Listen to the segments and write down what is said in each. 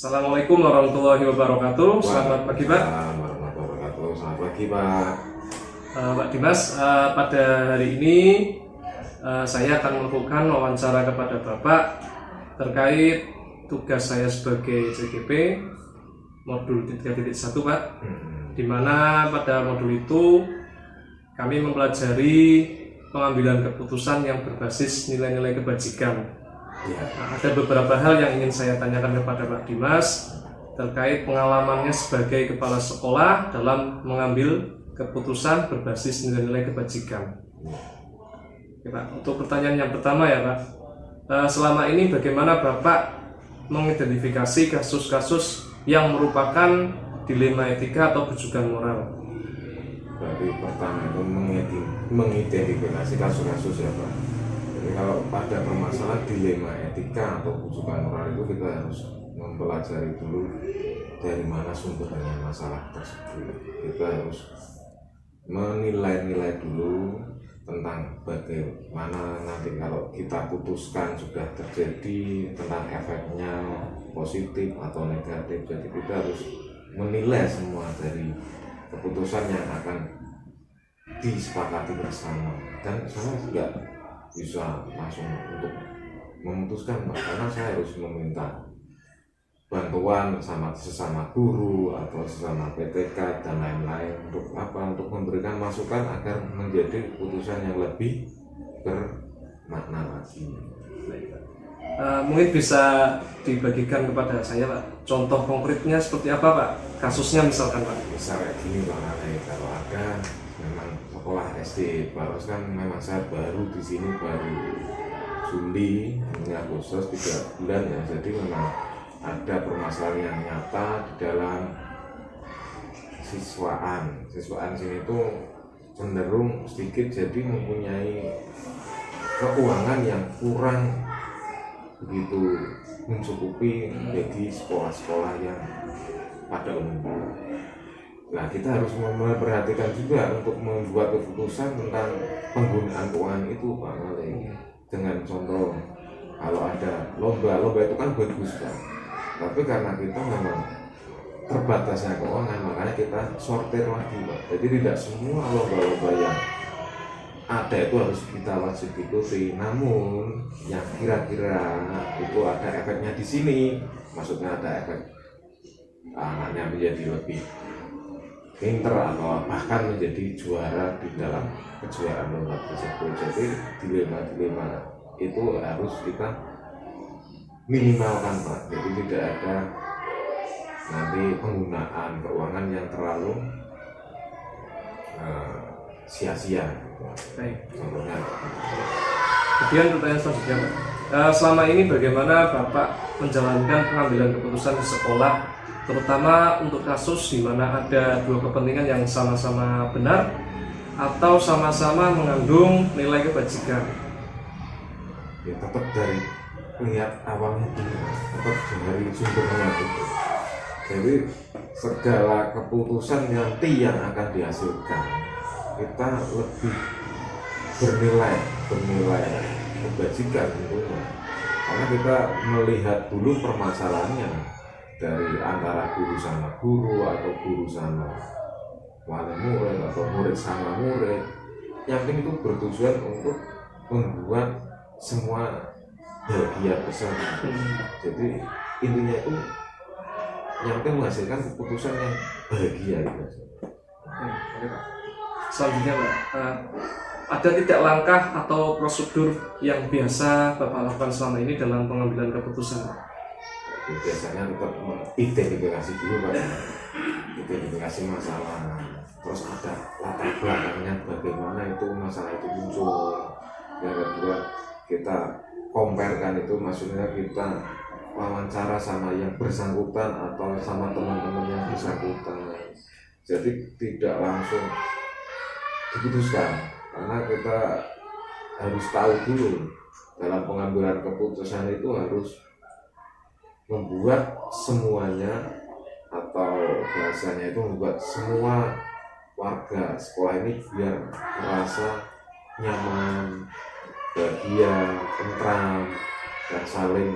Assalamualaikum warahmatullahi wabarakatuh. Selamat pagi Pak. Warahmatullahi wabarakatuh. Selamat pagi Pak. Pak Dimas, pada hari ini saya akan melakukan wawancara kepada Bapak terkait tugas saya sebagai CGP modul 3.1 Pak. Di mana pada modul itu kami mempelajari pengambilan keputusan yang berbasis nilai-nilai kebajikan. Ada beberapa hal yang ingin saya tanyakan kepada Pak Dimas terkait pengalamannya sebagai kepala sekolah dalam mengambil keputusan berbasis nilai-nilai kebajikan. Oke, Pak. Untuk pertanyaan yang pertama ya Pak, selama ini bagaimana Bapak mengidentifikasi kasus-kasus yang merupakan dilema etika atau bujukan moral? Berarti pertama itu mengidentifikasi kasus-kasus ya Pak. Jadi kalau pada permasalahan dilema etika atau bujukan moral itu kita harus mempelajari dulu dari mana sumbernya masalah tersebut. Kita harus menilai-nilai dulu tentang bagaimana nanti kalau kita putuskan sudah terjadi, tentang efeknya positif atau negatif. Jadi kita harus menilai semua dari keputusan yang akan disepakati bersama. Dan saya juga bisa langsung untuk memutuskan Pak, karena saya harus meminta bantuan sama sesama guru atau sesama PTK dan lain-lain untuk apa? Untuk memberikan masukan agar menjadi keputusan yang lebih bermakna lagi. Mungkin bisa dibagikan kepada saya Pak, contoh konkretnya seperti apa Pak? Kasusnya misalkan Pak. Bisa kayak gini Pak, kalau ada memang sekolah SD baru kan, memang saya baru di sini baru Juli ini Agustus 3 bulan ya, jadi memang ada permasalahan yang nyata di dalam siswaan sini tuh cenderung sedikit jadi mempunyai keuangan yang kurang begitu mencukupi bagi sekolah-sekolah yang pada umumnya. Nah, kita harus memperhatikan juga untuk membuat keputusan tentang penggunaan keuangan itu Pak Malik. Dengan contoh, kalau ada lomba itu kan bagus Pak. Tapi karena kita memang terbatasnya keuangan, makanya kita sortir lagi Pak. Jadi tidak semua lomba-lomba yang ada itu harus kita wajib ikuti. Namun yang kira-kira itu ada efeknya di sini, maksudnya ada efek anaknya menjadi lebih pinter atau bahkan menjadi juara di dalam kejuaraan lomba tersebut. Jadi dilema itu harus kita minimalkan Pak. Jadi tidak ada nanti penggunaan keuangan yang terlalu sia-sia. Baik. Contohnya. Kemudian pertanyaan selanjutnya Pak, selama ini bagaimana Bapak menjalankan pengambilan keputusan di sekolah, terutama untuk kasus di mana ada dua kepentingan yang sama-sama benar atau sama-sama mengandung nilai kebajikan? Ya tetap dari lihat awalnya dulu, tetap dari sumbernya itu. Jadi segala keputusan nanti yang akan dihasilkan kita lebih bernilai kebajikan tentunya, karena kita melihat dulu permasalahannya dari antara guru sama guru atau guru sama wali murid atau murid sama murid. Yang penting itu bertujuan untuk membuat semua bahagia bersama. Jadi intinya itu yang penting menghasilkan keputusan yang bahagia gitu. Selanjutnya Pak, ada tidak langkah atau prosedur yang biasa Bapak lakukan selama ini dalam pengambilan keputusan? Biasanya tetap mengidentifikasi dulu Pak, identifikasi masalah, terus ada latar belakangnya bagaimana itu masalah itu muncul. Yang kedua kita comparekan itu, maksudnya kita wawancara sama yang bersangkutan atau sama teman-teman yang bersangkutan. Jadi tidak langsung diputuskan, karena kita harus tahu dulu dalam pengambilan keputusan itu harus membuat semuanya, atau bahasanya itu membuat semua warga sekolah ini biar merasa nyaman, bahagia, tentram, dan saling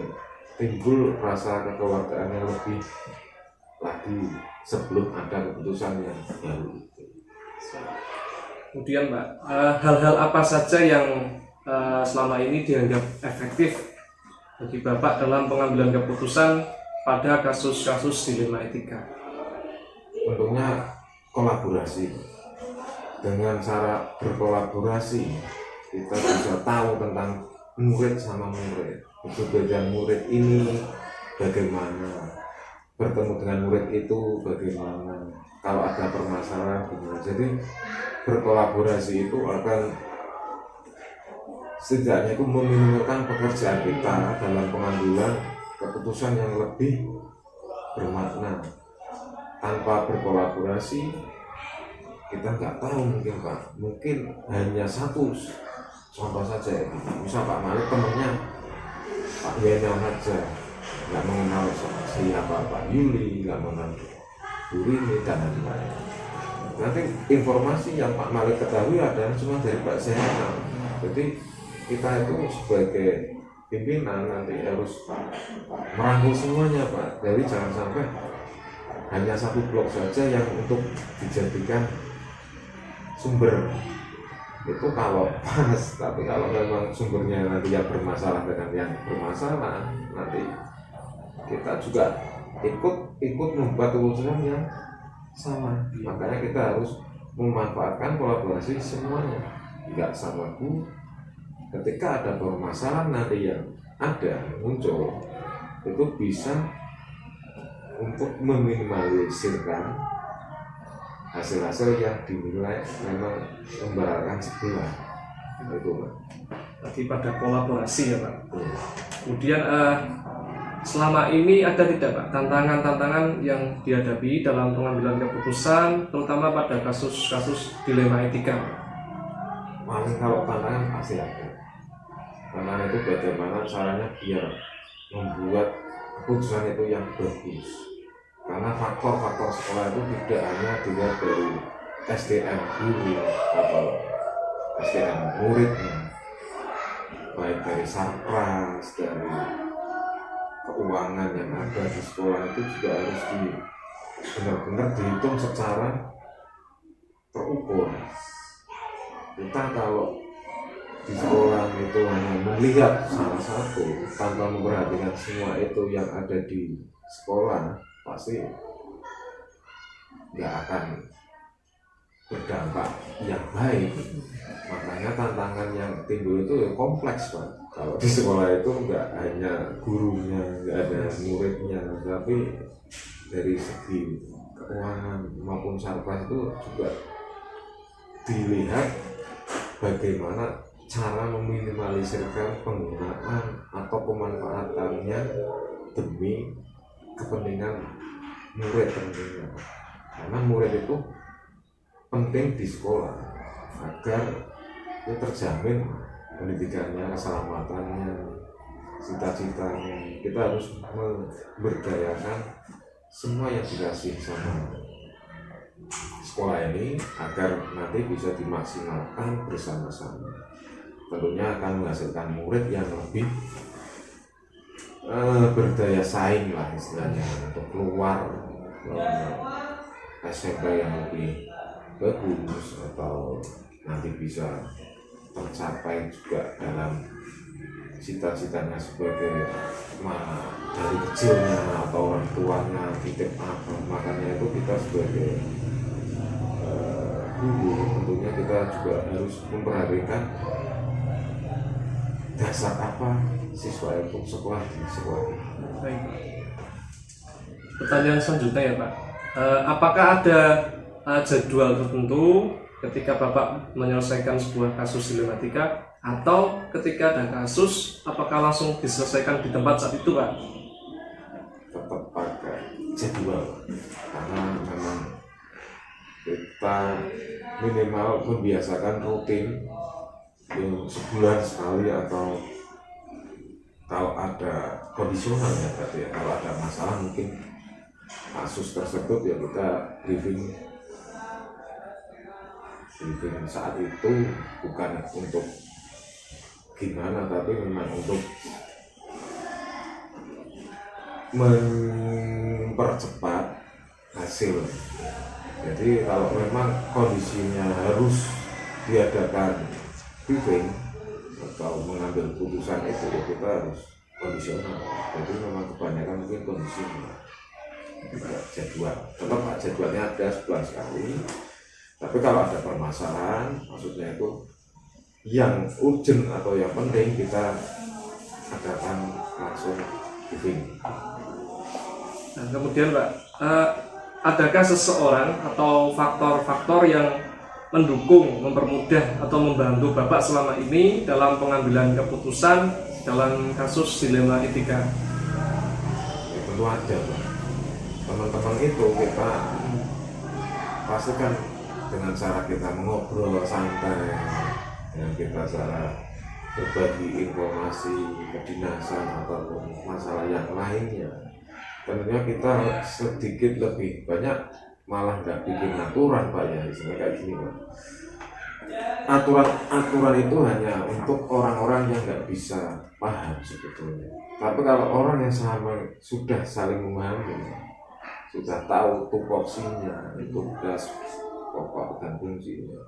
timbul rasa kekeluargaan yang lebih lagi sebelum ada keputusan yang baru. Kemudian Pak, hal-hal apa saja yang selama ini dianggap efektif bagi Bapak dalam pengambilan keputusan pada kasus-kasus dilema etika? Tentunya kolaborasi. Dengan cara berkolaborasi kita bisa tahu tentang murid sama murid, perbedaan murid ini bagaimana, bertemu dengan murid itu bagaimana, kalau ada permasalahan gimana. Jadi berkolaborasi itu akan setidaknya itu meminimalkan pekerjaan kita dalam pengambilan keputusan yang lebih bermakna. Tanpa berkolaborasi kita nggak tahu, mungkin Pak, mungkin hanya satu contoh saja ya. Misal Pak Malik temennya Pak Yenel saja, nggak mengenal siapa Pak Yuli, nggak mengenal Bu Rini dan lain-lain. Nanti informasi yang Pak Malik ketahui adalah cuma dari Pak Yenel. Jadi kita itu sebagai pimpinan nanti harus merangkul semuanya Pak. Jadi jangan sampai hanya satu blok saja yang untuk dijadikan sumber itu kalau pas, tapi kalau memang sumbernya nanti yang bermasalah dengan yang bermasalah, nanti kita juga ikut membuat keputusan yang sama. Makanya kita harus memanfaatkan kolaborasi semuanya, nggak sama Bu. Ketika ada permasalahan nanti yang ada muncul, itu bisa untuk meminimalisirkan hasil-hasil yang dinilai memang membahayakan sebelah. Itu Pak. Lagi pada kolaborasi ya Pak. Kemudian selama ini ada tidak Pak tantangan-tantangan yang dihadapi dalam pengambilan keputusan, terutama pada kasus-kasus dilema etika? Paling kalau tantangan pasti ada. Tantangan itu bagaimana caranya biar membuat keputusan itu yang bagus. Karena faktor-faktor sekolah itu tidak hanya dilihat dari SDM guru atau SDM muridnya, baik dari sarpras, dari keuangan yang ada di sekolah itu juga harus benar-benar dihitung secara terukur. Kita kalau di sekolah itu hanya melihat salah satu tanpa memperhatikan semua itu yang ada di sekolah, pasti nggak akan berdampak yang baik. Makanya tantangan yang timbul itu kompleks Pak. Kalau di sekolah itu nggak hanya gurunya, nggak ada muridnya, tapi dari segi keuangan maupun sarpras itu juga dilihat bagaimana cara meminimalisirkan penggunaan atau pemanfaatannya demi kepentingan murid tentunya. Karena murid itu penting di sekolah agar itu terjamin pendidikannya, keselamatannya, cita-citanya. Kita harus memberdayakan semua yang dikasih sama sekolah ini agar nanti bisa dimaksimalkan bersama-sama. Tentunya akan menghasilkan murid yang lebih berdaya saing lah istilahnya untuk keluar SMP yang lebih bagus atau nanti bisa tercapai juga dalam cita-citanya sebagai mana dari kecilnya atau orang tuanya titip apa. Makanya itu kita sebagai guru tentunya kita juga harus memperhatikan dasar apa siswa itu sekolah di sekolah. Baik. Pertanyaan selanjutnya ya Pak, apakah ada jadwal tertentu ketika Bapak menyelesaikan sebuah kasus dilematika, atau ketika ada kasus apakah langsung diselesaikan di tempat saat itu Pak? Tetap pakai jadwal karena memang kita minimal membiasakan rutin yang sebulan sekali, atau kalau ada kondisional ya berarti ya, kalau ada masalah mungkin kasus tersebut ya kita briefing saat itu, bukan untuk gimana tapi memang untuk mempercepat hasil. Jadi kalau memang kondisinya harus diadakan briefing atau mengambil putusan itu, ya kita harus kondisional. Jadi memang kebanyakan mungkin kondisional. Jadwal, tetap jadwalnya ada sebulan sekali. Tapi kalau ada permasalahan, maksudnya itu yang urgent atau yang penting, kita adakan langsung briefing. Nah, kemudian Pak, adakah seseorang atau faktor-faktor yang mendukung, mempermudah atau membantu Bapak selama ini dalam pengambilan keputusan dalam kasus dilema etika? Ya, tentu ada, Pak. Teman-teman itu kita pastikan dengan cara kita mengobrol santai, dengan kita cara berbagi informasi kedinasan ataupun masalah yang lainnya. Tentunya kita sedikit lebih banyak malah nggak bikin aturan, Pak, ya, istilahnya kayak gini, Pak. Aturan itu hanya untuk orang-orang yang nggak bisa paham sebetulnya. Tapi kalau orang yang sudah saling memahami, sudah tahu tupoksinya, tugas pokok dan fungsinya,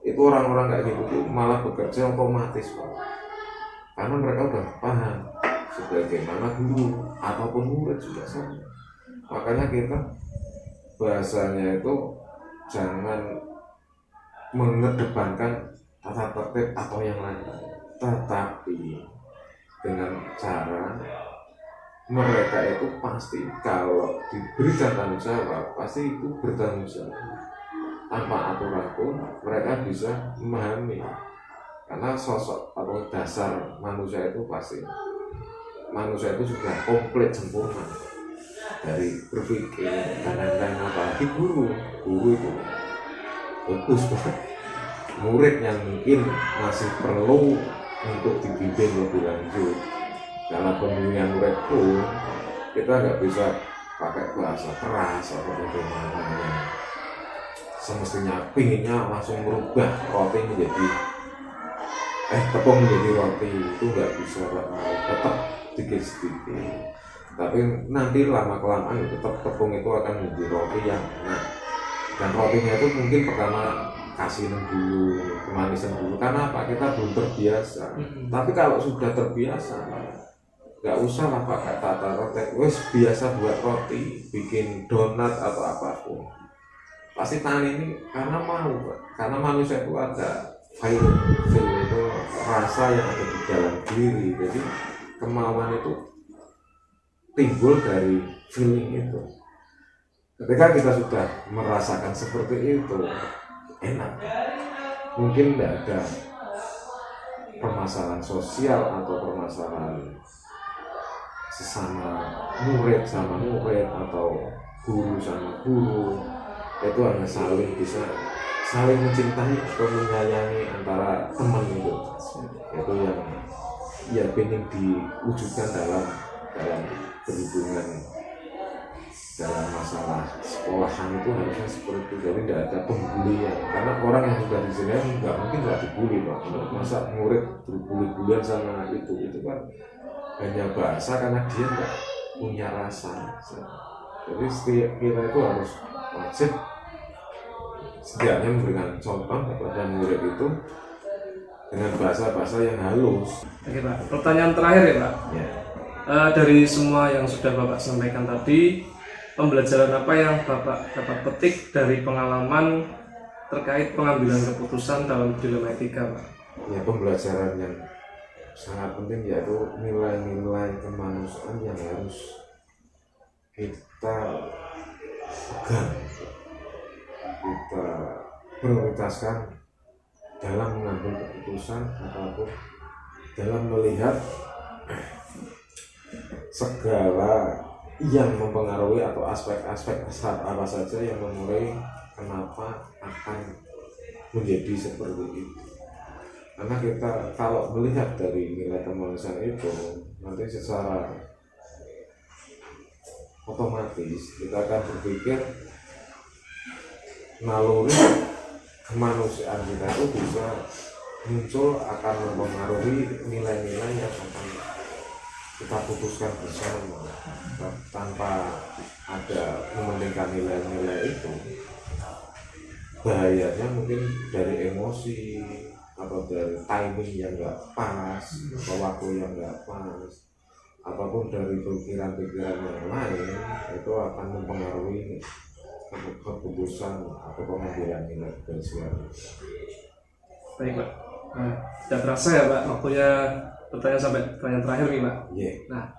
itu orang-orang kayak gitu tuh malah bekerja otomatis, Pak. Karena mereka udah paham sebagaimana guru ataupun murid juga sama. Makanya kita bahasanya itu jangan mengedepankan tata tertib atau yang lain, tetapi dengan cara mereka itu pasti kalau diberikan tanggung jawab, pasti itu bertanggung jawab. Tanpa aturan pun mereka bisa memahami, karena sosok atau dasar manusia itu pasti, manusia itu sudah komplit sempurna dari berpikir dan lain-lain. Apalagi guru itu bagus banget. Murid yang mungkin masih perlu untuk dibimbing lebih lanjut dalam pemilihan murid pun, kita nggak bisa pakai bahasa keras atau bagaimana yang semestinya pinginnya langsung merubah roti menjadi tepung menjadi roti, itu nggak bisa, Pak. Tetap sedikit-sedikit, tapi nanti lama-kelamaan tetap tepung itu akan menjadi roti yang enak. Dan rotinya itu mungkin pertama kasihin dulu, kemanisan dulu, karena apa? Kita belum terbiasa. Tapi kalau sudah terbiasa, nggak usah lah pakai tata roti, wes biasa buat roti, bikin donat atau apapun, pasti tahan ini karena mau, Pak. Karena manusia itu ada feel itu rasa yang ada di dalam diri. Jadi kemauan itu timbul dari feeling itu. Ketika kita sudah merasakan seperti itu, enak. Mungkin tidak ada permasalahan sosial atau permasalahan sesama murid sama murid atau guru sama guru. Itu hanya bisa saling mencintai atau menyayangi antara teman itu. Itu yang ya ingin diwujudkan dalam berhubungan dalam masalah sekolahan itu harusnya seperti itu. Jadi tidak ada pembulian, karena orang yang sudah di sini nggak mungkin nggak dibully, Pak. Masa murid berbuli-bulian sama itu kan hanya bahasa karena dia nggak punya rasa. Jadi setiap kita itu harus wajib setidaknya memberikan contoh kepada murid itu dengan bahasa-bahasa yang halus. Oke, Pak. Pertanyaan terakhir ya, Pak. Ya. Dari semua yang sudah Bapak sampaikan tadi, pembelajaran apa yang Bapak dapat petik dari pengalaman terkait pengambilan keputusan dalam dilema etika, Pak? Ya, pembelajaran yang sangat penting yaitu nilai-nilai kemanusiaan yang harus kita pegang, kita prioritaskan dalam mengambil keputusan ataupun dalam melihat segala yang mempengaruhi atau aspek-aspek apa saja yang memulai kenapa akan menjadi seperti itu. Karena kita kalau melihat dari nilai kemanusiaan itu, nanti secara otomatis kita akan berpikir naluri kemanusiaan kita itu bisa muncul, akan mempengaruhi nilai-nilai yang akan kita putuskan bersama tanpa ada mementingkan nilai-nilai itu, bahayanya mungkin dari emosi atau dari timing yang nggak pas atau waktu yang nggak pas apapun dari pikiran-pikiran yang lain itu akan mempengaruhi keputusan atau pengambilan nilai kebersihan. Baik Pak. Nah, tidak terasa ya Pak, waktunya bertanya sampai pertanyaan terakhir nih Pak. Yeah. Nah,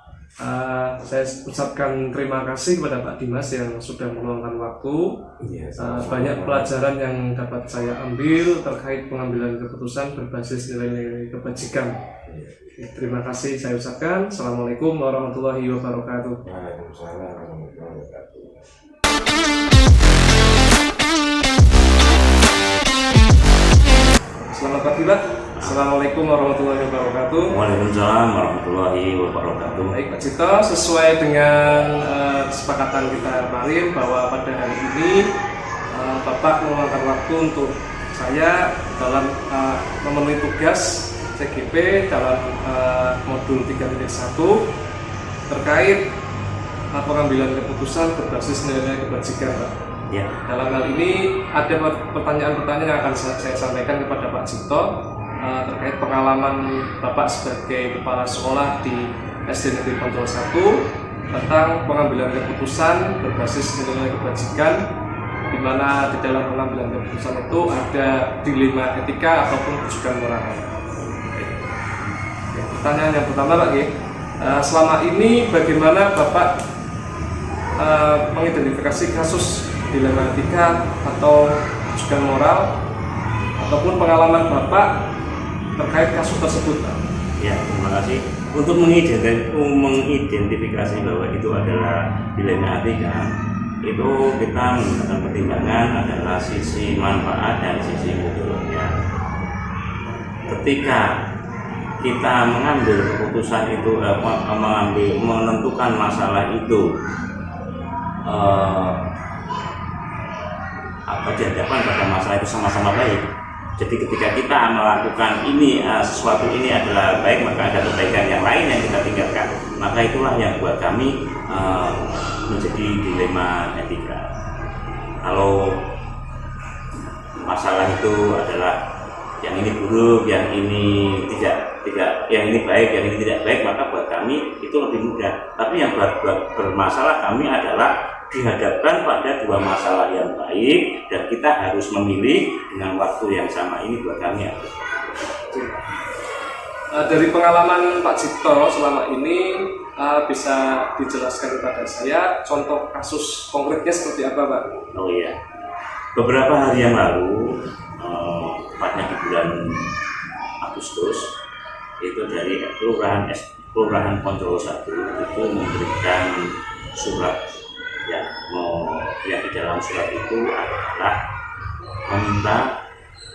saya ucapkan terima kasih kepada Pak Dimas yang sudah meluangkan waktu. Banyak pelajaran yang dapat saya ambil terkait pengambilan keputusan berbasis nilai-nilai kebajikan. Terima kasih saya ucapkan. Assalamualaikum warahmatullahi wabarakatuh. Waalaikumsalam warahmatullahi wabarakatuh. Selamat pagi Pak. Assalamualaikum warahmatullahi wabarakatuh. Waalaikumsalam warahmatullahi wabarakatuh. Baik Pak Cito, sesuai dengan kesepakatan kita kemarin bahwa pada hari ini Bapak meluangkan waktu untuk saya dalam memenuhi tugas CGP dalam modul 3.1 terkait pengambilan keputusan berbasis nilai kebajikan Pak. Ya. Dalam hal ini ada pertanyaan-pertanyaan yang akan saya sampaikan kepada Pak Cito terkait pengalaman Bapak sebagai kepala sekolah di SD Negeri Poncol 1 tentang pengambilan keputusan berbasis nilai kebajikan, di mana di dalam pengambilan keputusan itu ada dilema etika ataupun kejujuran moral. Pertanyaan yang pertama Pak G, selama ini bagaimana Bapak mengidentifikasi kasus dilema etika atau kejujuran moral ataupun pengalaman Bapak terkait kasus tersebut Pak? Ya, terima kasih. Untuk mengidentifikasi bahwa itu adalah dilema etika, itu kita menggunakan pertimbangan adalah sisi manfaat dan sisi mudaratnya. Ketika kita mengambil keputusan itu, menentukan masalah itu dihadapkan pada masalah itu sama-sama baik. Jadi ketika kita melakukan ini, sesuatu ini adalah baik, maka ada kebaikan yang lain yang kita tinggalkan. Maka itulah yang buat kami menjadi dilema etika. Kalau masalah itu adalah yang ini buruk, yang ini tidak, yang ini baik, yang ini tidak baik, maka buat kami itu lebih mudah. Tapi yang buat bermasalah kami adalah dihadapkan pada dua masalah yang baik dan kita harus memilih dengan waktu yang sama. Ini buat kami harus. Dari pengalaman Pak Cito selama ini bisa dijelaskan kepada saya contoh kasus konkretnya seperti apa Pak? Oh iya, beberapa hari yang lalu, tepatnya di bulan Agustus, itu dari Kelurahan Poncol 1 itu memberikan surat. Yang di dalam surat itu adalah meminta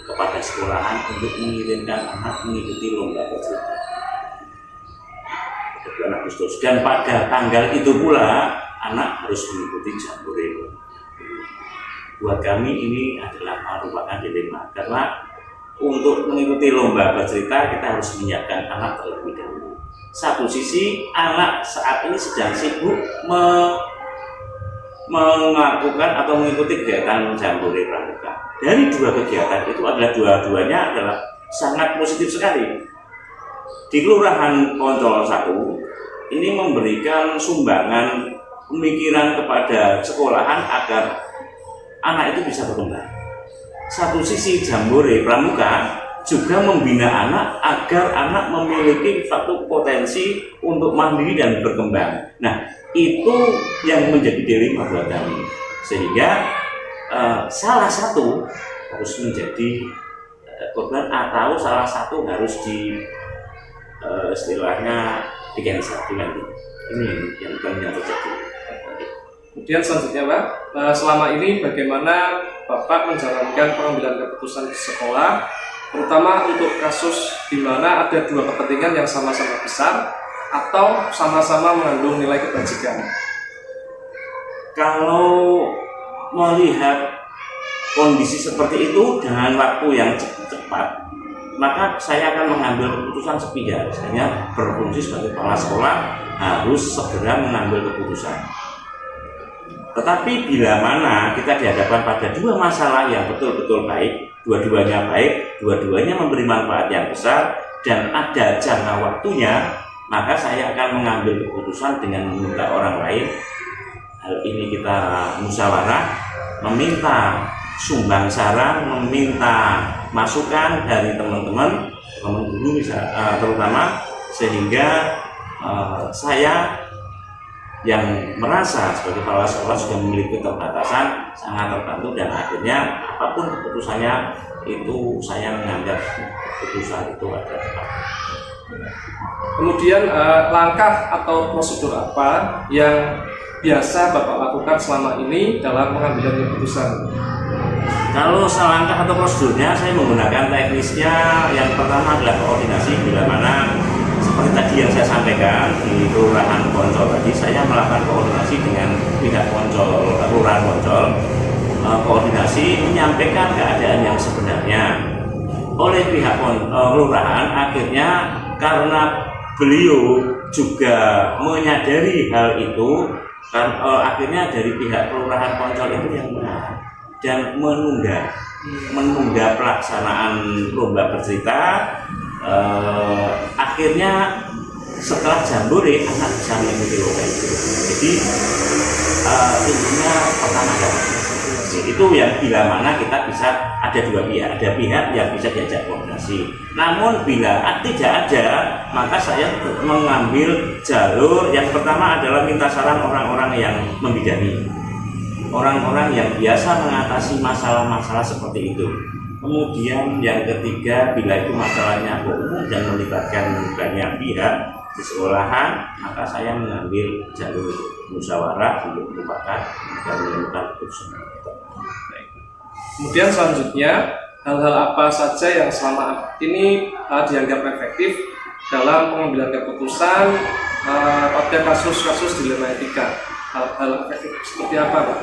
kepada sekolahan untuk mengirimkan anak mengikuti lomba bercerita pada bulan Agustus, dan pada tanggal itu pula anak harus mengikuti jambore. Buat kami ini adalah merupakan dilema, karena untuk mengikuti lomba bercerita kita harus menyiapkan anak terlebih dahulu. Satu sisi anak saat ini sedang sibuk melakukan atau mengikuti kegiatan jambore pramuka. Dari dua kegiatan itu adalah dua-duanya adalah sangat positif sekali. Di Kelurahan Poncol 1 ini memberikan sumbangan pemikiran kepada sekolahan agar anak itu bisa berkembang. Satu sisi jambore pramuka juga membina anak agar anak memiliki satu potensi untuk mandiri dan berkembang. Nah, itu yang menjadi dilema buat kami, sehingga salah satu harus menjadi korban atau salah satu harus istilahnya di-cancel. Ini yang terjadi. Kemudian selanjutnya Pak, selama ini bagaimana Bapak menjalankan pengambilan keputusan di sekolah, terutama untuk kasus di mana ada dua kepentingan yang sama-sama besar atau sama-sama mengandung nilai kebajikan? Kalau melihat kondisi seperti itu dengan waktu yang cepat, maka saya akan mengambil keputusan sepihak. Misalnya berfungsi sebagai kepala sekolah harus segera mengambil keputusan. Tetapi bila mana kita dihadapkan pada dua masalah yang betul-betul baik, dua-duanya baik, dua-duanya memberi manfaat yang besar dan ada jangka waktunya, maka saya akan mengambil keputusan dengan meminta orang lain. Hal ini kita musyawarah, meminta sumbang saran, meminta masukan dari teman-teman guru terutama, sehingga saya yang merasa sebagai kepala sekolah sudah memiliki keterbatasan sangat terbantu, dan akhirnya apapun keputusannya itu saya menganggap keputusan itu ada tepat. Kemudian langkah atau prosedur apa yang biasa Bapak lakukan selama ini dalam pengambilan keputusan? Kalau selangkah atau prosedurnya, saya menggunakan teknisnya. Yang pertama adalah koordinasi, bila mana seperti tadi yang saya sampaikan di Kelurahan Poncol tadi, saya melakukan koordinasi dengan pihak Poncol, Kelurahan Poncol, koordinasi menyampaikan keadaan yang sebenarnya oleh pihak kelurahan. Akhirnya karena beliau juga menyadari hal itu, kan akhirnya dari pihak Kelurahan Poncol itu yang menahan dan menunda pelaksanaan lomba bercerita. Akhirnya setelah jambore anak bisa mengikuti lomba itu. Jadi intinya pertama itu yang bila mana kita bisa ada dua pihak, ada pihak yang bisa diajak koordinasi. Namun bila tidak ada, maka saya mengambil jalur yang pertama adalah minta saran orang-orang yang membidangi, orang-orang yang biasa mengatasi masalah-masalah seperti itu. Kemudian yang ketiga, bila itu masalahnya umum dan melibatkan banyak pihak di sekolahan, maka saya mengambil jalur musyawarah untuk merupakan dan menemukan keputusan. Kemudian selanjutnya, hal-hal apa saja yang selama ini dianggap efektif dalam pengambilan keputusan pada kasus-kasus dilema etika? Hal-hal efektif seperti apa, Pak?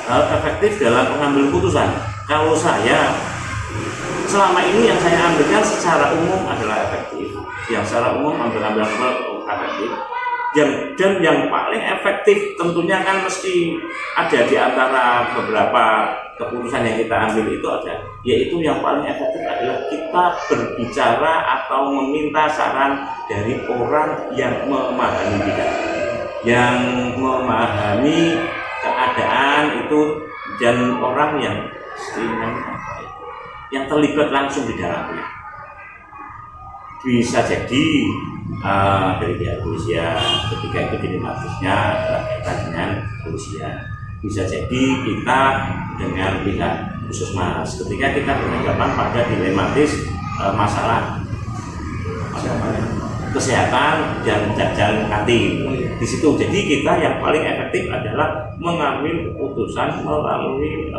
Hal efektif dalam pengambilan keputusan, kalau saya selama ini yang saya ambilkan secara umum adalah efektif. Yang secara umum ambil efektif. Dan yang paling efektif tentunya kan mesti ada di antara beberapa keputusan yang kita ambil itu ada, yaitu yang paling efektif adalah kita berbicara atau meminta saran dari orang yang memahami bidang, yang memahami keadaan itu, dan orang yang terlibat langsung di dalamnya. Bisa jadi dari pihak kepolisian, ketika itu dilematisnya adalah kaitan dengan kepolisian. Bisa jadi kita dengan pihak Puskesmas ketika kita berhadapan pada dilematis masalah kesehatan dan jajan kantin di situ. Jadi kita yang paling efektif adalah mengambil keputusan melalui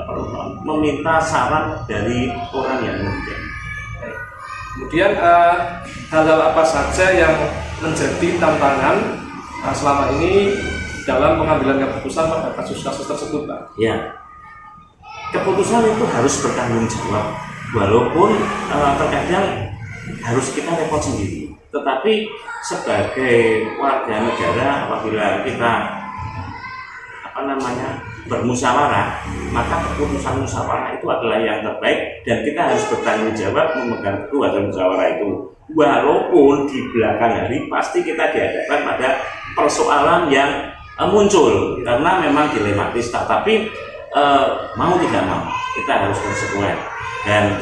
meminta saran dari orang yang membidangi. Kemudian hal-hal apa saja yang menjadi tantangan selama ini dalam pengambilan keputusan pada kasus-kasus tersebut, Pak? Ya, keputusan itu harus bertanggung jawab, walaupun terkadang harus kita repot sendiri. Tetapi sebagai warga negara, apabila kita bermusyawarah, maka keputusan musyawarah itu adalah yang terbaik, dan kita harus bertanggung jawab memegang teguh hasil musyawarah itu. Walaupun di belakang hari pasti kita dihadapkan pada persoalan yang muncul karena memang dilematis, tapi mau tidak mau kita harus konsekuen dan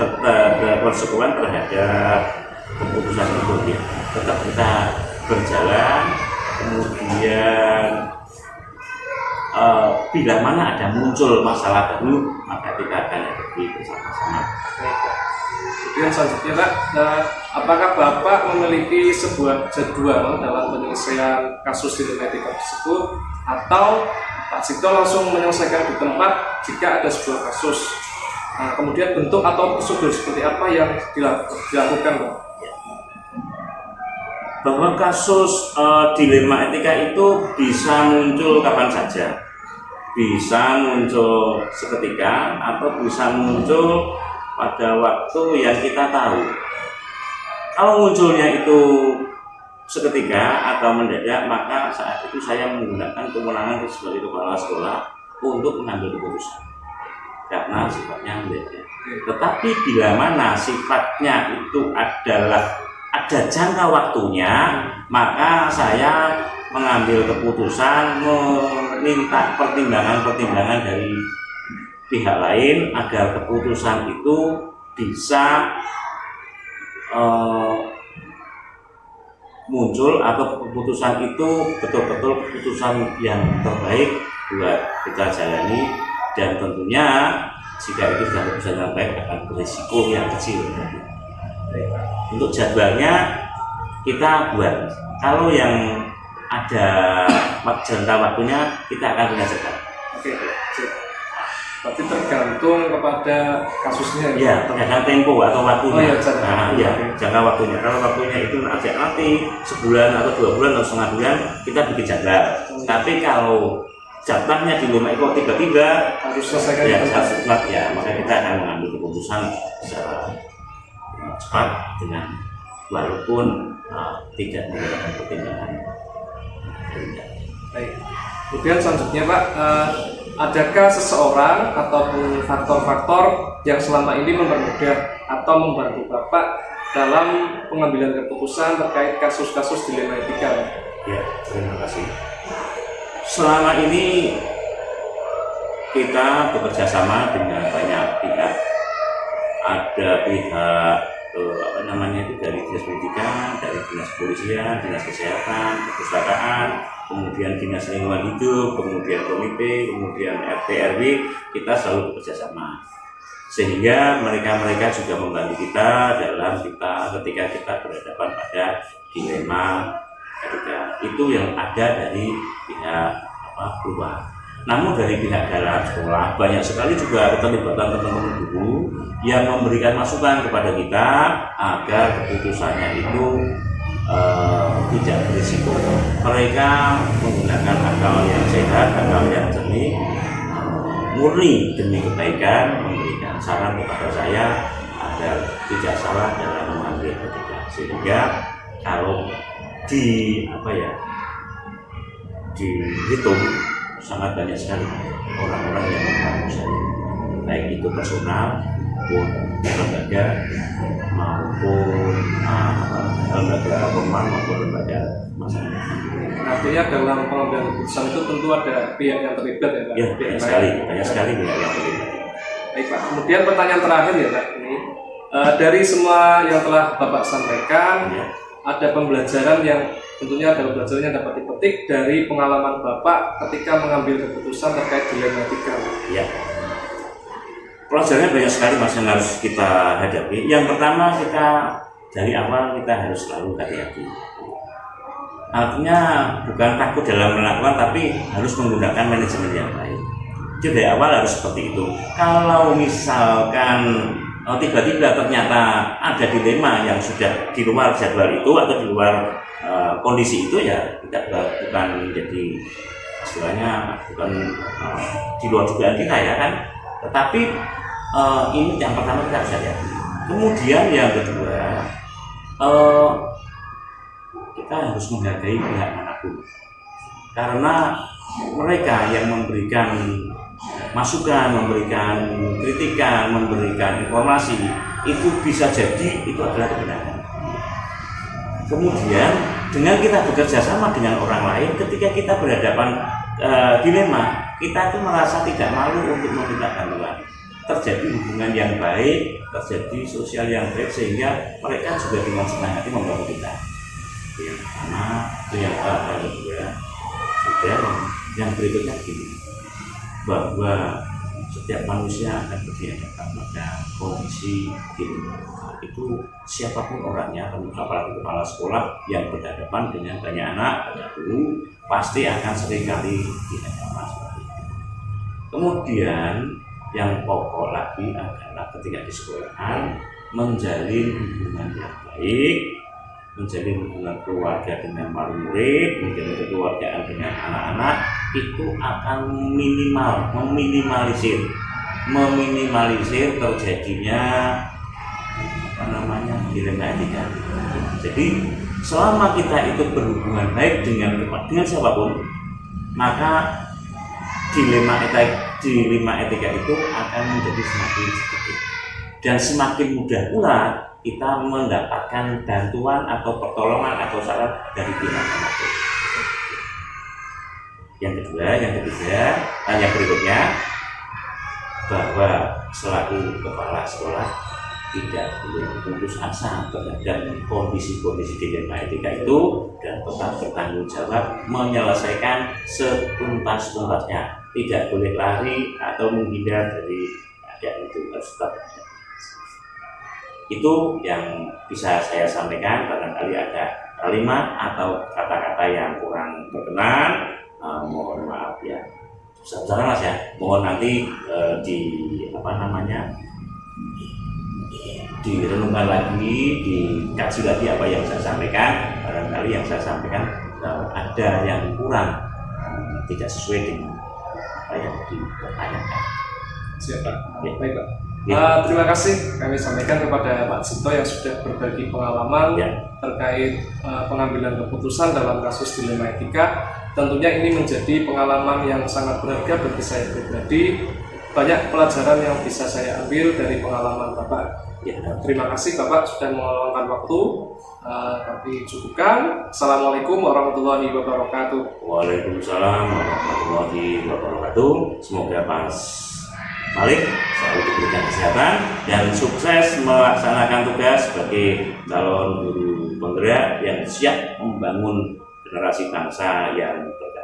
konsekuen terhadap keputusan itu. Tetap kita berjalan, kemudian bila mana ada muncul masalah baru, maka kita akan hadapi bersama-sama. Kemudian selanjutnya, Pak, apakah Bapak memiliki sebuah jadwal dalam penyelesaian kasus dilema etika tersebut, atau Pak Cipto langsung menyelesaikan di tempat jika ada sebuah kasus? Kemudian bentuk atau prosedur seperti apa yang dilakukan, Pak? Bahwa kasus dilema etika itu bisa muncul kapan saja, bisa muncul seketika atau bisa muncul pada waktu yang kita tahu. Kalau munculnya itu seketika atau mendadak, maka saat itu saya menggunakan kewenangan sebagai kepala sekolah untuk mengambil keputusan karena sifatnya mendadak. Tetapi bila mana sifatnya itu adalah ada jangka waktunya, maka saya mengambil keputusan meminta pertimbangan-pertimbangan dari pihak lain agar keputusan itu bisa muncul atau keputusan itu betul-betul keputusan yang terbaik buat kita jalani, dan tentunya jika itu sudah keputusan yang baik akan berisiko yang kecil. Untuk jadwalnya kita buat, kalau yang ada jangka waktunya kita akan punya jadwal. Oke, berarti tergantung kepada kasusnya. Ya, tergantung tempo atau waktunya. Jangka waktunya. Kalau waktunya itu nanti sebulan atau 2 bulan atau setengah bulan, kita bikin jadwal. Tapi kalau jadwalnya dilema itu tiba-tiba harus selesaikan cepat, ya maka kita akan mengambil keputusan secara cepat dengan walaupun tidak menggunakan pertimbangan. Baik. Kemudian selanjutnya Pak, adakah seseorang ataupun faktor-faktor yang selama ini mempermudah atau membantu Bapak dalam pengambilan keputusan terkait kasus-kasus dilema etika? Ya, terima kasih. Selama ini kita bekerja sama dengan banyak pihak. Ada pihak dari dinas pendidikan, dari dinas kepolisian, dinas kesehatan, perpustakaan, kemudian dinas lingkungan hidup, kemudian komite, kemudian RT RW, kita selalu bekerja sama. Sehingga mereka juga membantu kita dalam ketika kita berhadapan pada dilema etika. Itu yang ada dari pihak luar. Namun dari pihak dalam sekolah banyak sekali juga keterlibatan teman-teman guru yang memberikan masukan kepada kita agar keputusannya itu tidak berisiko. Mereka menggunakan akal yang sehat, akal yang jernih, murni demi kebaikan, memberikan saran kepada saya agar tidak salah dalam mengambil keputusan. Sehingga kalau dihitung sangat banyak sekali orang-orang yang membantu saya, baik itu personal maupun lembaga maupun lembaga formal maupun lembaga masyarakat. Artinya dalam pengambilan keputusan itu tentu ada pihak yang terlibat ya Pak? Ya, banyak sekali pihak yang terlibat. Baik Pak, kemudian pertanyaan terakhir ya Pak, ini dari semua yang telah Bapak sampaikan, ada pembelajaran yang tentunya ada pembelajaran yang dapat dipetik dari pengalaman Bapak ketika mengambil keputusan terkait dilema etika. Ya, pelajarannya banyak sekali Mas yang harus kita hadapi. Yang pertama, kita dari awal kita harus selalu hati-hati. Artinya bukan takut dalam melakukan, tapi harus menggunakan manajemen yang baik. Jadi dari awal harus seperti itu. Kalau misalkan tiba-tiba ternyata ada dilema yang sudah di luar jadwal itu atau di luar kondisi itu, ya kita bukan menjadi istilahnya bukan di luar dugaan kita ya kan. Tetapi ini yang pertama kita harus hati-hati. Kemudian yang kedua, kita harus menghargai pihak manapun, karena mereka yang memberikan masukan, memberikan kritikan, memberikan informasi itu bisa jadi itu adalah kebenaran. Kemudian dengan kita bekerja sama dengan orang lain, ketika kita berhadapan dilema, kita itu merasa tidak malu untuk meminta bantuan. Terjadi hubungan yang baik, terjadi sosial yang baik, sehingga mereka juga dengan senang hati membantu kita. Yang pertama, itu yang kedua. Dan yang berikutnya begini, bahwa setiap manusia akan dihadapkan pada kondisi itu siapapun orangnya, apalagi kepala sekolah yang berhadapan dengan banyak anak, banyak guru, pasti akan seringkali dihadapkan seperti itu. Kemudian yang pokok lagi adalah ketika di sekolahan menjalin hubungan yang baik, menjalin hubungan keluarga dengan wali murid, menjalin kekeluargaan dengan anak-anak, itu akan meminimalisir meminimalisir terjadinya dilema etika. Jadi selama kita itu berhubungan baik dengan siapapun, maka dilema etika itu akan menjadi semakin sedikit dan semakin mudah pula kita mendapatkan bantuan atau pertolongan atau saran dari pihak manapun. Yang berikutnya, bahwa selaku kepala sekolah tidak boleh putus asa terhadap kondisi-kondisi dilema etika itu dan tetap bertanggung jawab menyelesaikan setuntas-tuntasnya. Tidak boleh lari atau menghindar dari keadaan itu, harus tetap. Itu yang bisa saya sampaikan. Barangkali ada kalimat atau kata-kata yang kurang berkenan, mohon maaf ya. Saudara Mas ya, mohon nanti direnungkan lagi, dikaji lagi apa yang saya sampaikan. Barangkali yang saya sampaikan ada yang kurang, tidak sesuai dengan apa yang dipertanyakan. Siap Pak. Ya. Baik Pak. Ya. Terima kasih kami sampaikan kepada Pak Cipto yang sudah berbagi pengalaman Ya. terkait pengambilan keputusan dalam kasus dilema etika. Tentunya ini menjadi pengalaman yang sangat berharga bagi saya pribadi. Banyak pelajaran yang bisa saya ambil dari pengalaman Bapak. Ya. Terima kasih Bapak sudah meluangkan waktu. Kami cukupkan. Assalamualaikum warahmatullahi wabarakatuh. Waalaikumsalam warahmatullahi wabarakatuh. Semoga Mas Malik selalu diberikan kesehatan dan sukses melaksanakan tugas sebagai calon guru penggerak yang siap membangun generasi bangsa yang berdaulat.